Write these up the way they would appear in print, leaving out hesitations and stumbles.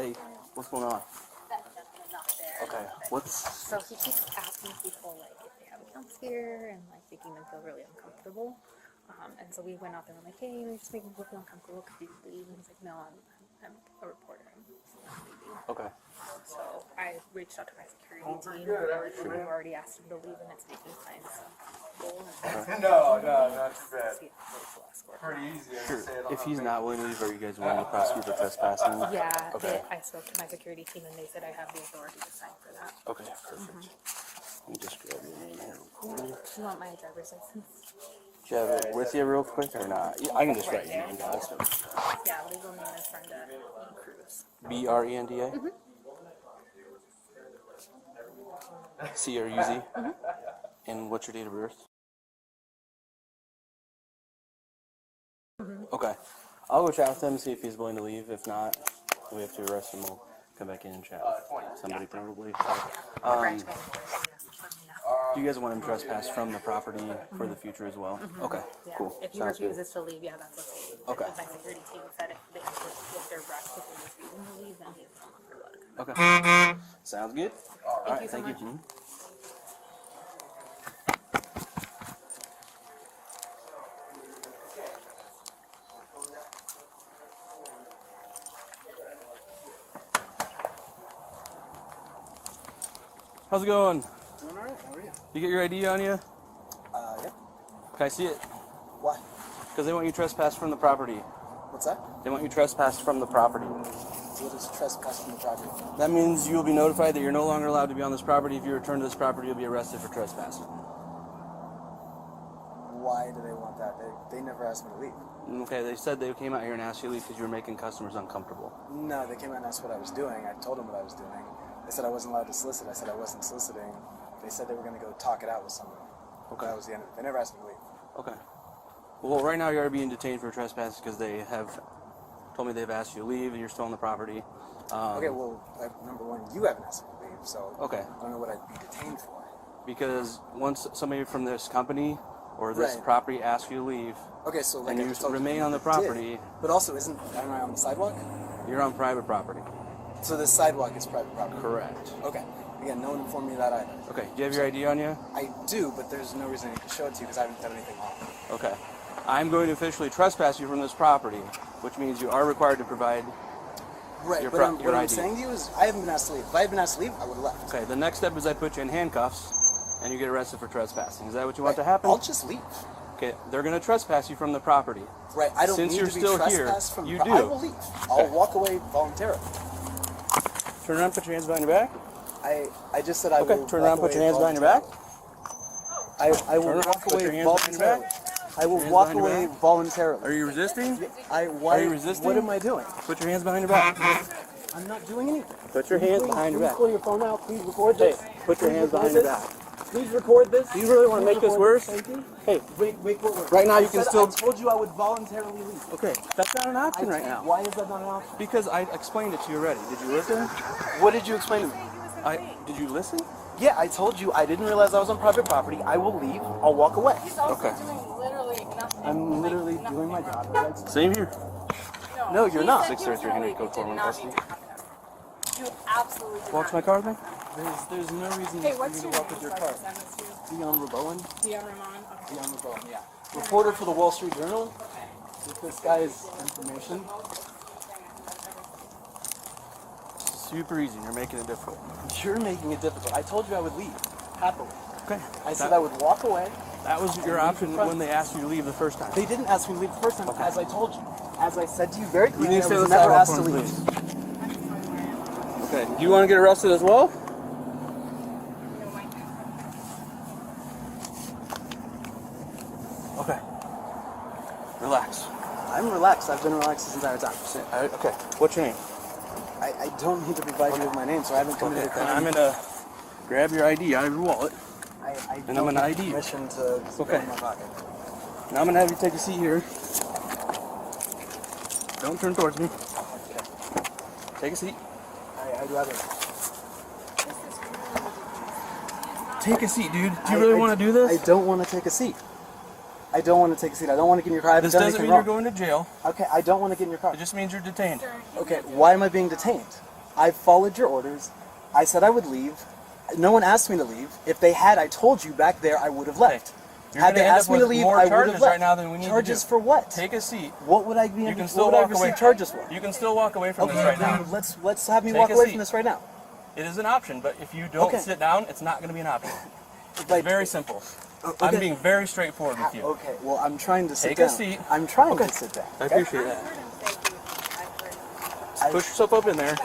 Hey, what's going on? Okay, what's... So he keeps asking people, like, if they have accounts here, and, like, making them feel really uncomfortable. And so we went out there and we're like, hey, you're just making people feel uncomfortable, could you leave? And he's like, no, I'm a reporter, I'm not leaving. Okay. So I reached out to my security team, we've already asked him to leave, and it's making signs. No, not too bad. Pretty easy. Sure. If he's not willing to leave, are you guys willing to prosecute for trespassing? Yeah, Okay. I spoke to my security team, and they said I have the authority to sign for that. Okay, perfect. Let me just grab your name here real quick. Do you want my driver's license? Do you have it with you real quick or not? Yeah, I can just write your name down. Yeah, legal name is Brenda Cruz. Brenda? C-R-U-Z? And what's your date of birth? Okay. I'll go chat with him, see if he's willing to leave. If not, we have to arrest him. We'll come back in and chat with somebody probably. Do you guys want him trespassed from the property for the future as well? Okay, Yeah. cool. If he Sounds good. refuses to leave, yeah, that's okay. Okay. My security team said if they're rushed, if he's refusing to leave, then he's no longer allowed. Okay. Sounds good. All right, you so thank you. much. How's it going? Doing alright, how are you? You get your ID on you? Yeah. Can I see it? Why? Because they want you trespassed from the property. What's that? They want you trespassed from the property. What is trespass from the property? That means you will be notified that you're no longer allowed to be on this property. If you return to this property, you'll be arrested for trespassing. Why do they want that? They never asked me to leave. Okay, they said they came out here and asked you to leave because you were making customers uncomfortable. No, they came out and asked what I was doing. I told them what I was doing. They said I wasn't allowed to solicit. I said I wasn't soliciting. They said they were going to go talk it out with someone. Okay. That was the end of it. They never asked me to leave. Okay. Well, right now you are being detained for trespass because they have told me they've asked you to leave and you're still on the property. Okay, well, number one, you haven't asked me to leave, so Okay. I don't know what I'd be detained for. Because once somebody from this company or this Right. property asks you to leave Okay, so like and I you just told remain you, on the I did. property, But also, am I on the sidewalk? you're on private property. So this sidewalk is private property? Correct. Okay. Again, no one informed me of that either. Okay, do you have your ID on you? I do, but there's no reason I can show it to you because I haven't done anything wrong. Okay. I'm going to officially trespass you from this property, which means you are required to provide Right, your but pro- what your I'm ID. saying to you is I haven't been asked to leave. If I had been asked to leave, I would have left. Okay, the next step is I put you in handcuffs and you get arrested for trespassing. Is that what you want Right, to happen? I'll just leave. Okay, they're going to trespass you from the property. Right, I don't Since need you're to be still here, trespassed from you the do. I will leave. I'll walk away voluntarily. Turn around, put your hands behind your back. I just said I Okay, will turn walk around, put away your hands behind your back. I will Turn around, walk put away your hands behind your back. voluntarily. I will Hands walk behind your away back. voluntarily. Are you resisting? Why, Are you resisting? What am I doing? Put your hands behind your back. I'm not doing anything. Put your hands behind your back. Pull your phone out. Please record Hey, this. put your Please hands record behind your this. back. Please record this. Do you really want to Please make this record worse? Thank you. Hey, Wait, what? right now you I can said still... I told you I would voluntarily leave. Okay, that's not an option right now. Why is that not an option? Because I explained it to you already. Did you listen? What did you explain to me? Did you listen? Yeah, I told you I didn't realize I was on private property. I will leave. I'll walk away. Okay. Literally nothing. I'm literally doing my job. Same here. No, you're not. 633 Henry Code 411. You absolutely did Watch not. my car thing? There's no reason Hey, for what's you your to walk name? with your So I car. can send this to you. Dion Rabouin. Dion Rabouin. Okay. Dion Rabouin, yeah. Reporter for the Wall Street Journal. With this guy's information. Super easy. You're making it difficult. You're making it difficult. I told you I would leave. Happily. Okay. I said I would walk away. That was your option when they asked you to leave the first time. They didn't ask me to leave the first time, Okay. as I told you. As I said to you very You clearly, need I to stay on was the never sidewalk asked to for me, leave. please. Okay. Do you want to get arrested as well? Okay. Relax. I'm relaxed. I've been relaxed this entire time. Okay. What's your name? I don't need to provide you with my name, so I haven't committed Okay. a And crime. I'm gonna grab your ID out of your wallet. I I'm don't gonna have ID you. permission to Okay. in my pocket. Now I'm gonna have you take a seat here. Don't turn towards me. Take a seat. I'd rather. Take a seat, dude. Do you really want to do this? I don't want to take a seat. I don't want to take a seat. I don't want to get in your car. I haven't This done doesn't anything mean you're wrong. going to jail. Okay, I don't want to get in your car. It just means you're detained. Okay, why am I being detained? I followed your orders. I said I would leave. No one asked me to leave. If they had, I told you back there I would have left. You're Had they gonna end asked up me to with leave, more I would charges have left. right now than we need to Charges do. for what? Take a seat. What would I be? You can still what would I walk away. receive charges for? You can still walk away from Okay, this right then now. let's have me Take walk a away seat. from this right now. It is an option, but if you don't Okay. sit down, it's not going to be an option. It's Like- very simple. Okay. I'm being very straightforward with you. Okay, well, I'm trying to sit Take down. a seat. I'm trying Okay. to sit down. I okay? appreciate that. Push yourself up in there.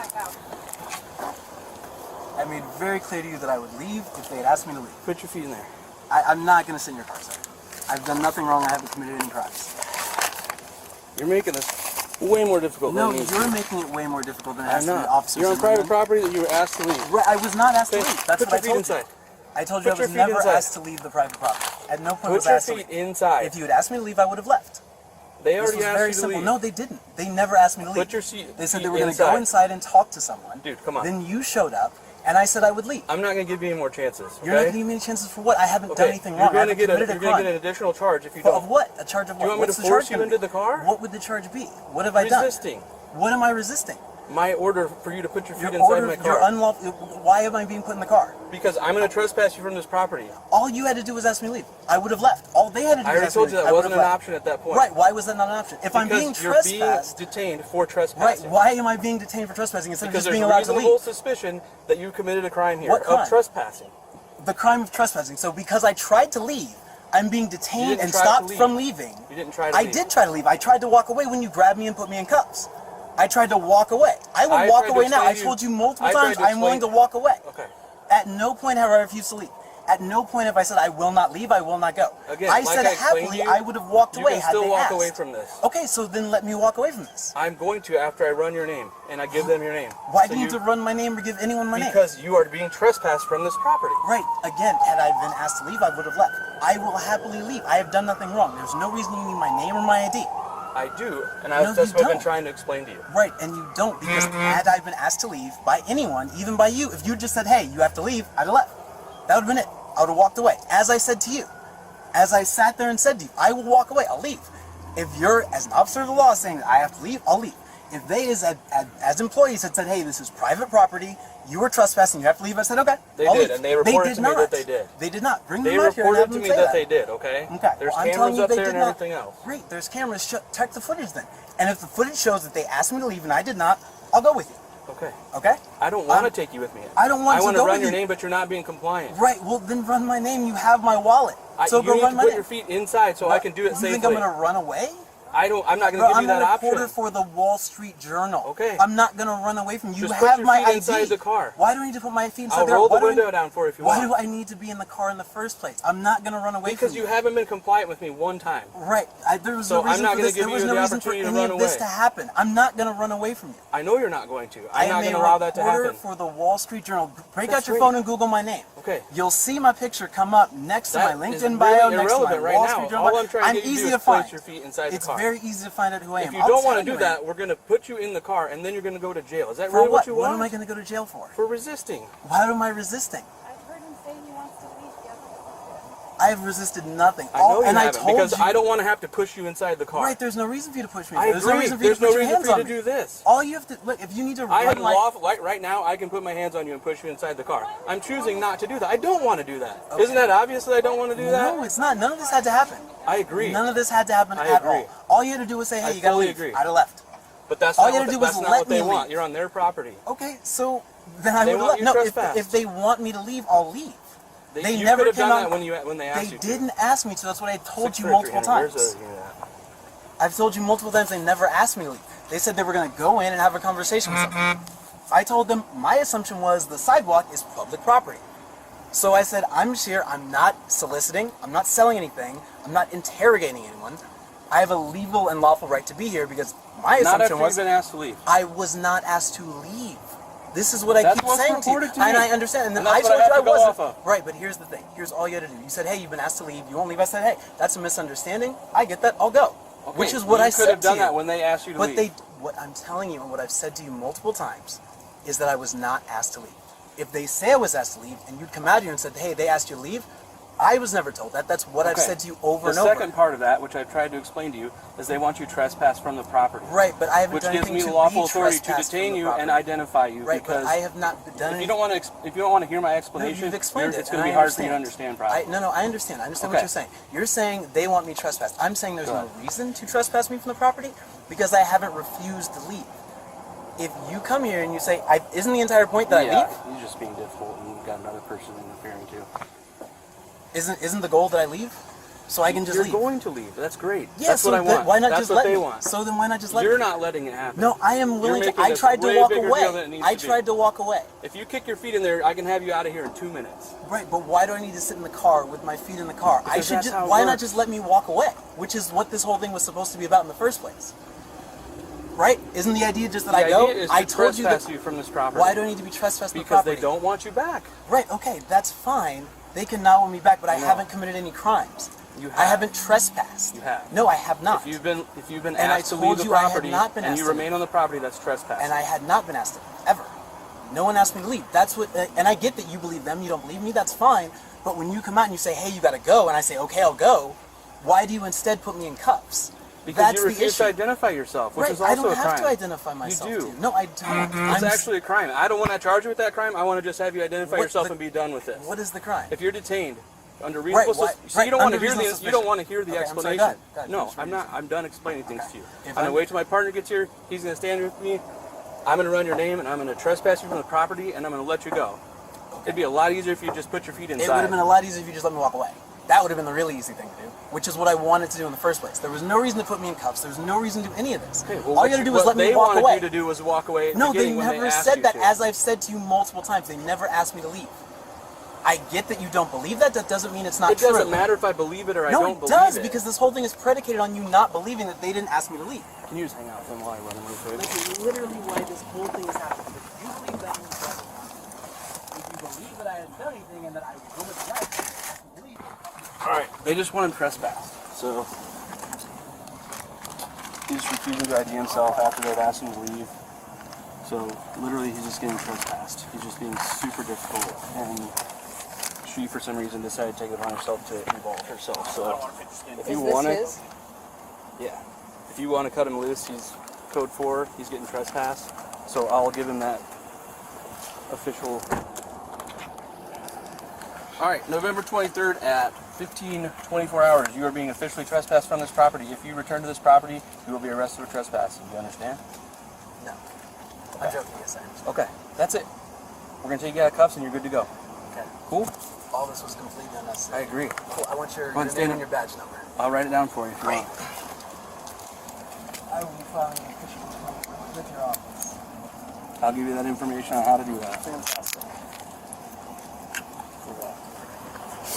I made very clear to you that I would leave if they had asked me to leave. Put your feet in there. I'm not going to sit in your car, sir. I've done nothing wrong. I haven't committed any crimes. You're making this way more difficult No, than it needs you're to be. making it way more difficult than it I'm has to be. not. Officers You're on and private women. property that you were asked to leave. Right, I was not asked to Okay, leave. That's put what your I feet told you. inside. I told you Put I was your feet never inside. asked to leave the private property. At no point Put was I your asked to feet leave. inside. If you had asked me to leave, I would have left. They This already was asked very you to simple. leave. No, they didn't. They never asked me to leave. Put your seat. They said feet they were going to go inside and talk to someone. Dude, come on. Then you showed up, and I said I would leave. I'm not going to give you any more chances. Okay? You're not going to give me any chances for what? I haven't done anything wrong. You're going I to haven't get committed you're a going to crime. get an additional charge if you Of don't. what? A charge of what? Do you want me What's to the charge force you gonna into be? the car? What would the charge be? What have I done? Resisting. What am I resisting? My order for you to put your feet Your inside order, my your car. unlawful. Why am I being put in the car? Because I'm going to trespass you from this property. All you had to do was ask me to leave. I would have left. All they had to do I was already ask me told to you leave. that I would wasn't have an left. option at that point. Right? Why was that not an option? If I'm Because being you're trespassed, being detained for right? trespassing. Why am I being detained for trespassing instead Because of just there's being allowed to reasonable leave? suspicion that you committed a crime here What crime? of trespassing. The crime of trespassing. So because I tried to leave, I'm being detained didn't and try to stopped leave. from leaving. You didn't try to I leave. did try to leave. I tried to walk away when you grabbed me and put me in cuffs. I tried to walk away. I will I walk tried to away now. I explain to you- told you multiple I tried times to I'm willing to explain- walk away. Okay. At no point have I refused to leave. At no point have I said I will not leave, I will not go. Again, I like said I explained happily to you, I would have walked You away can had still they walk asked. away from this. Okay, so then let me walk away from this. I'm going to after I run your name and I give them your name. Why So do you need to run my name or give anyone my name? Because you are being trespassed from this property. Right, again, had I been asked to leave, I would have left. I will happily leave. I have done nothing wrong. There's no reason you need my name or my ID. I do, and No, that's you what I've been don't. trying to explain to you. Right, and you don't, because had I been asked to leave by anyone, even by you, if you just said, hey, you have to leave, I'd have left. That would have been it. I would have walked away. As I said to you, as I sat there and said to you, I will walk away, I'll leave. If you're, as an officer of the law, saying that I have to leave, I'll leave. If they, as employees, had said, hey, this is private property, you were trespassing, you have to leave, I said, okay. They I'll did, leave. and they reported did to me not. that they did. They did not. Bring They them out here and have reported to them me say that they did, okay? Okay. There's well, I'm telling cameras you up they there did and not. everything else. Great, there's cameras. Check the footage then. And if the footage shows that they asked me to leave and I did not, I'll go with you. Okay. Okay? I don't want to take you with me. I don't want I to want go to run with your you. name, but you're not being compliant. Right, well then run my name. You have my wallet. So you go need run to my put name. your feet inside so I can do it You safely. think I'm gonna run away? I'm not going to Bro, give I'm you that a option. reporter for the Wall Street Journal. Okay. I'm not gonna run away from you. You Just put have your my feet ID. inside the car. Why do I need to put my feet inside I'll there? roll the Why do I- window down for you if you Why want. do I need to be in the car in the first place? I'm not gonna run away Because from you haven't been compliant with me one time. Right. There was So no reason I'm not for gonna this. give There was you no the reason for opportunity to any run of this away. to happen. I'm not gonna run away from you. I know you're not going to. I I'm not am going a to allow that to reporter happen. for the Wall Street Journal. Break That's out your great. phone and Google my name. Okay. You'll see my picture come up next to That my is LinkedIn really bio, next to my irrelevant right Wall now. Street Journal. All I'm trying to get you easy to do to is place find. your feet inside It's the car. very easy to find out who I am. If you I'll don't want tell to do you that, we're going to put you in the car and then you're going to go to jail. Is that For really what? what you What want? am I going to go to jail for? For resisting. Why am I resisting? I've heard him say he wants to leave. He hasn't. I have resisted nothing. I know you and I haven't told because you. I don't want to have to push you inside the car. Right, there's no reason for you to push me. I There's agree. no reason for you There's to no put your reason hands for you on to me. do this. All you have to look if you need to I run am like lawful. Like right now, I can put my hands on you and push you inside the car. I'm choosing not to do that. I don't want to do that. Okay. Isn't that obvious that I don't want to do that? No, it's not. None of this had to happen. I agree. None of this had to happen I at agree. all. All you had to do was say, hey, I you gotta fully leave. agree. I'd have left. But that's All not you what, had to do that's was not let what they me want. leave. You're on their property. Okay, so then I They would want have left. you No, trespassed. if they want me to leave, I'll leave. They you never could have came done out. that when they asked They you to. didn't ask me to. That's what I told you 6'3", multiple 300. times. Where's the unit at? I've told you multiple times they never asked me to leave. They said they were going to go in and have a conversation with someone. I told them my assumption was the sidewalk is public property. So I said, I'm here, I'm not soliciting, I'm not selling anything, I'm not interrogating anyone. I have a legal and lawful right to be here because my Not after assumption you've was been asked to leave. I was not asked to leave. This is what I That's keep what's saying to you. reported to And me. I understand. And then And I that's told what I you I have to go wasn't. off of. Right, but here's the thing. Here's all you had to do. You said, hey, you've been asked to leave. You won't leave. I said, hey, that's a misunderstanding. I get that. I'll go. Okay, Which is what you I could said have done to you. that when they asked you to But leave. what I'm telling you and what I've said to you multiple times is that I was not asked to leave. If they say I was asked to leave and you'd come out here and said, hey, they asked you to leave, I was never told that. That's what I've Okay. said to you over The and over. second part of that, which I've tried to explain to you, is they want you trespassed from the property. Right, but I haven't Which done gives anything me to the lawful be authority to trespassed detain from the you property. and identify you. Right, because but I have not done if you anything. don't want to, if you don't want to hear my explanation, you've explained it, it's and going to be I hard for you to understand. Probably. No, I understand. I understand what Okay. you're saying. You're saying they want me trespassed. I'm saying there's Go no ahead. reason to trespass me from the property because I haven't refused to leave. If you come here and you say, isn't the entire point that I leave? You're just being difficult, and you've got another person interfering too. Isn't the goal that I leave? So I can just You're leave. going to leave. That's great. Yeah, That's so what I want. why not That's just what let they me? want. So then why not just let You're me? not letting it happen. No, I am willing to. making I this tried to way walk bigger away. deal than it needs I to be. tried to walk away. If you kick your feet in there, I can have you out of here in 2 minutes. Right, but why do I need to sit in the car with my feet in the car? I Because should that's just. how it Why not works. just let me walk away? Which is what this whole thing was supposed to be about in the first place. Right? Isn't the idea just that I The go? idea is I to told you that. trespass you from this property. Why do I need to be trespassed from the Because property? they don't want you back. Right. Okay, that's fine. They can not want me back, but I No. haven't committed any crimes. You I have. haven't trespassed. You have. No, I have not. If you've been And I asked to told leave the you I had property not been and asked you to remain leave. on the property, that's trespassing. And I had not been asked to leave, ever. No one asked me to leave. That's what. And I get that you believe them. You don't believe me. That's fine. But when you come out and you say, "Hey, you got to go," and I say, "Okay, I'll go," why do you instead put me in cuffs? because That's you the refuse issue. to identify yourself, which Right, is also I don't a crime. have to identify myself. do. Dude. No, I don't. It's actually a crime. I don't want to charge you with that crime. I want to just have you identify What yourself the- and be done with this. What is the crime? If you're detained under reasonable why- so right, you don't want to under hear the reasonable you don't want to hear the Okay, I'm sorry, explanation. go ahead, go ahead, No, finish what I'm you're not. I'm done explaining things to you. If I'm gonna I'm- wait till my partner gets here. He's gonna stand with me. I'm gonna run your name and I'm gonna trespass you from the property and I'm gonna let you go. It'd be a lot easier if you just put your feet inside. It would have been a lot easier if you just let me walk away. That would have been the really easy thing to do, which is what I wanted to do in the first place. There was no reason to put me in cuffs. There was no reason to do any of this. Okay, well, All you got to do is let me walk What they away. wanted you to do was walk away. At the No, they beginning when never asked said you that, to. as I've said to you multiple times. They never asked me to leave. I get that you don't believe that. That doesn't mean it's not It true. doesn't matter if I believe it or I No, don't it believe does, it. because this whole thing is predicated on you not believing that they didn't ask me to leave. Can you just hang out with them while I run them real quick? This is literally why this whole thing is happening. If you believe that if you believe that I hadn't done anything and that I was going to ask me to leave. Alright, they just want him trespassed. So he's refusing to ID himself after they've asked him to leave. So literally he's just getting trespassed. He's just being super difficult, and she for some reason decided to take it upon herself to involve herself. So if you want to, yeah, if you want to cut him loose, he's code 4, he's getting trespassed. So I'll give him that official. Alright, November 23rd at 24 hours, you are being officially trespassed from this property. If you return to this property, you will be arrested for trespassing. Do you understand? No. I'm joking, yes, I understand. Okay, that's it. We're going to take you out of cuffs and you're good to go. Okay. Cool? All this was completely I unnecessary. agree. Cool. I want your Go on, name stand and up. your badge number. I'll write it down for you if you Great. want. I will be filing an official complaint with your office. I'll give you that information on how to do that. Fantastic.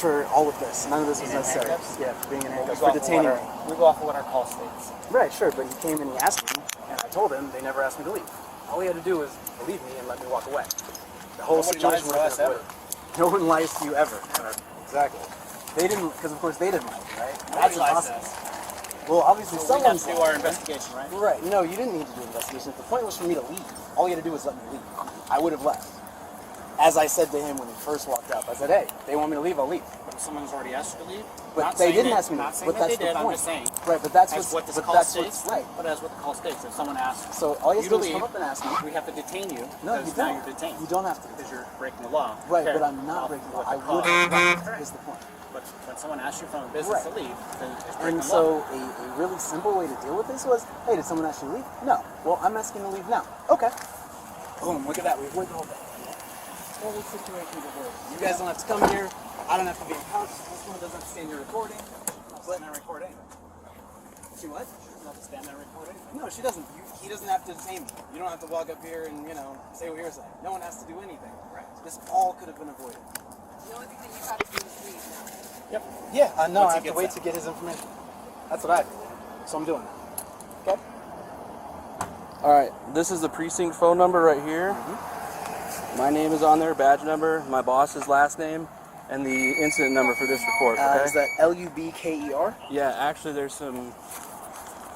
For all of this, none of this was necessary. Yeah, for being in handcuffs, for detaining me. We go off of what our call states. Right, sure, but he came and he asked me, and I told him they never asked me to leave. All he had to do was believe me and let me walk away. The whole Nobody situation lies would to have us been avoided. No one lies to you ever. Exactly. They didn't, because of course they didn't lie, right? That's impossible. Well, obviously So we have someone's to do our investigation, right? Right. No, you didn't need to do an investigation. The point was for me to leave. All you had to do was let me leave. I would have left. As I said to him when he first walked up, I said, "Hey, they want me to leave, I'll leave." But if someone's already asked you to leave, But not they saying didn't that- ask me to Not leave. saying But that that's they the did. I'm point. just saying. Right, but that's That's what this but call that's states. what's right. But that's what the call states. If someone asks So all you have to you to do is leave, come up and ask me. we have to detain you. No, you because now don't. you're detained. You don't have to. Because you're breaking the law. Right, Okay. but I'm not Off breaking the what law. I the call would is. have left, is the point. But when someone asks you from a business Right. to leave, then it's breaking And the law. so a really simple way to deal with this was, hey, did someone ask you to leave? No. Well, I'm asking to leave now. Okay. Boom, look at that. We avoid the whole thing. Whole situation is avoided. You guys don't have to come here. I don't have to be in cuffs. This one doesn't have to stand here recording. Stand there recording. She what? Not to stand there recording. No, she doesn't. He doesn't have to detain me. You don't have to walk up here and, say what you're saying. No one has to do anything. Right. This all could have been avoided. The only thing that you have to do is leave now. Yep. Yeah, no, Once I he have to gets wait that. to get his information. That's what I do. So I'm doing that. Okay? Alright, this is the precinct phone number right here. My name is on there, badge number, my boss's last name, and the incident number for this report, okay? Is that Lubker? Yeah, actually there's some...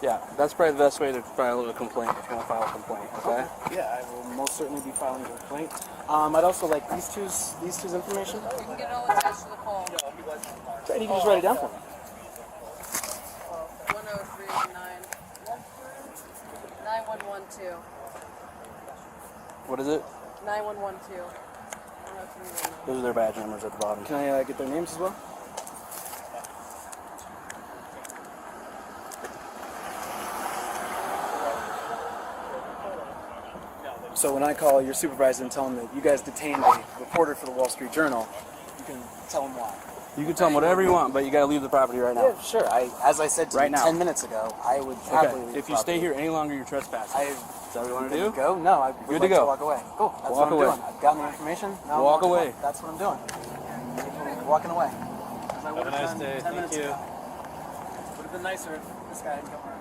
Yeah, that's probably the best way to file a complaint, if you want to file a complaint, okay? Yeah, I will most certainly be filing a complaint. I'd also like these two's information. You can get it all attached to the call. You can just write it down for me. 103-9. 9112. What is it? 9112. 103-9. Those are their badge numbers at the bottom. Can I get their names as well? So when I call your supervisor and tell him that you guys detained a reporter for the Wall Street Journal, you can tell him why. You can tell him whatever you want, but you got to leave the property right now. Yeah, sure. As I said to Right you now. 10 minutes ago, I would happily leave Okay. the If you stay property. here any longer, you're trespassing. Is that what you want to do? Go? No, I would Good like to go. walk away. Cool. That's Walk what I'm away. doing. I've gotten the information. Now I'm Walk walking away. That's what I'm doing. I'm walking away. Have a nice day. Thank you. Would have been nicer if this guy had come around.